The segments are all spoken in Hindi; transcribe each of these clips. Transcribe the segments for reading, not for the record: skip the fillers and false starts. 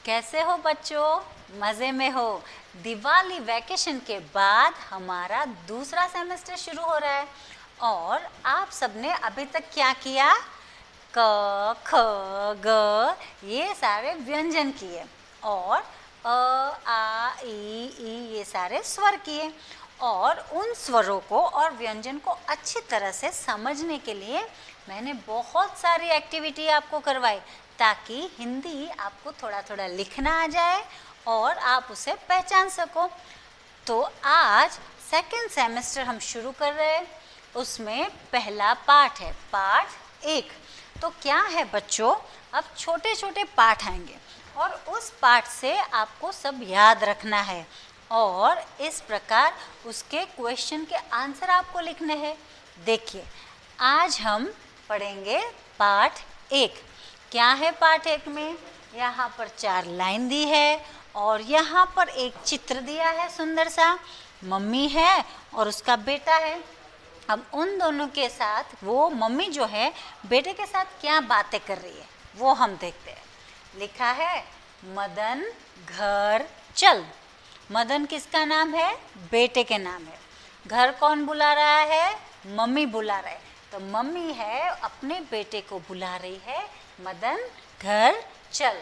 कैसे हो बच्चों? मज़े में हो? दिवाली वैकेशन के बाद हमारा दूसरा सेमेस्टर शुरू हो रहा है और आप सबने अभी तक क्या किया? क, ख, ग ये सारे व्यंजन किए और आ, ई ये सारे स्वर किए और उन स्वरों को और व्यंजन को अच्छी तरह से समझने के लिए मैंने बहुत सारी एक्टिविटी आपको करवाई ताकि हिंदी आपको थोड़ा थोड़ा लिखना आ जाए और आप उसे पहचान सको। तो आज सेकेंड सेमेस्टर हम शुरू कर रहे हैं, उसमें पहला पाठ है, पाठ 1। तो क्या है बच्चों, अब छोटे छोटे पाठ आएंगे और उस पाठ से आपको सब याद रखना है और इस प्रकार उसके क्वेश्चन के आंसर आपको लिखने हैं। देखिए, आज हम पढ़ेंगे पाठ 1। क्या है पाठ 1 में? यहाँ पर 4 लाइन दी है और यहाँ पर एक चित्र दिया है सुंदर सा, मम्मी है और उसका बेटा है। अब उन दोनों के साथ वो मम्मी जो है बेटे के साथ क्या बातें कर रही है वो हम देखते हैं। लिखा है मदन घर चल। मदन किसका नाम है? बेटे के नाम है। घर कौन बुला रहा है? मम्मी बुला रहा है। तो मम्मी है अपने बेटे को बुला रही है, मदन घर चल।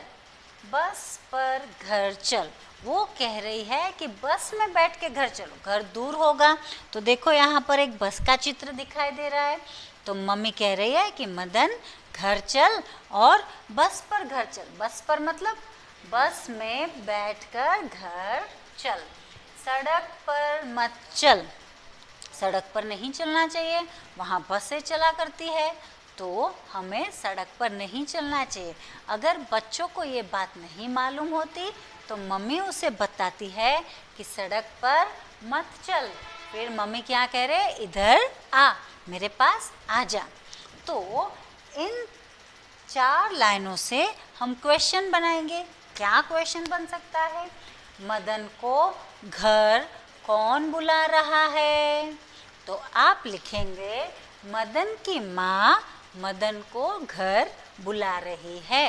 बस पर घर चल, वो कह रही है कि बस में बैठ के घर चलो, घर दूर होगा। तो देखो यहाँ पर एक बस का चित्र दिखाई दे रहा है। तो मम्मी कह रही है कि मदन घर चल और बस पर घर चल। बस पर मतलब बस में बैठकर घर चल, सड़क पर मत चल। सड़क पर नहीं चलना चाहिए, वहाँ बसें चला करती है, तो हमें सड़क पर नहीं चलना चाहिए। अगर बच्चों को ये बात नहीं मालूम होती तो मम्मी उसे बताती है कि सड़क पर मत चल। फिर मम्मी क्या कह रहे? इधर आ, मेरे पास आ जा। तो इन 4 लाइनों से हम क्वेश्चन बनाएंगे। क्या क्वेश्चन बन सकता है? मदन को घर कौन बुला रहा है? तो आप लिखेंगे मदन की माँ मदन को घर बुला रही है।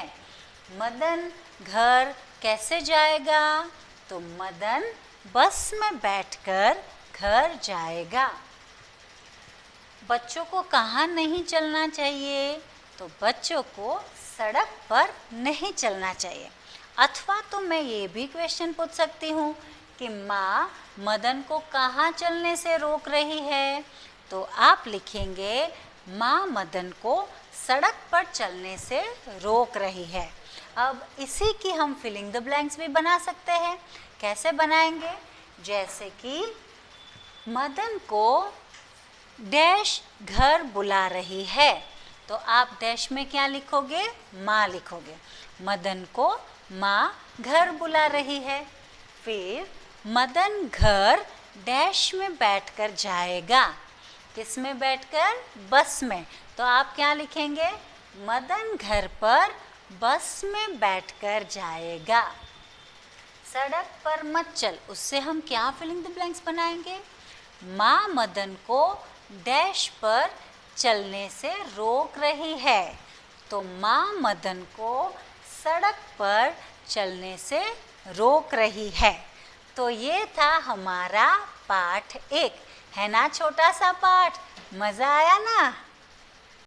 मदन घर कैसे जाएगा? तो मदन बस में बैठकर घर जाएगा। बच्चों को कहाँ नहीं चलना चाहिए? तो बच्चों को सड़क पर नहीं चलना चाहिए। अथवा तो मैं ये भी क्वेश्चन पूछ सकती हूँ कि माँ मदन को कहाँ चलने से रोक रही है? तो आप लिखेंगे माँ मदन को सड़क पर चलने से रोक रही है। अब इसी की हम फिलिंग द ब्लैंक्स भी बना सकते हैं। कैसे बनाएंगे? जैसे कि मदन को डैश घर बुला रही है, तो आप डैश में क्या लिखोगे? माँ लिखोगे। मदन को माँ घर बुला रही है। फिर मदन घर डैश में बैठकर जाएगा। किस में बैठकर? बस में। तो आप क्या लिखेंगे? मदन घर पर बस में बैठकर जाएगा। सड़क पर मत चल, उससे हम क्या फिलिंग द ब्लैंक्स बनाएंगे? माँ मदन को डैश पर चलने से रोक रही है, तो माँ मदन को सड़क पर चलने से रोक रही है। तो ये था हमारा पाठ 1, है ना? छोटा सा पाठ, मज़ा आया ना?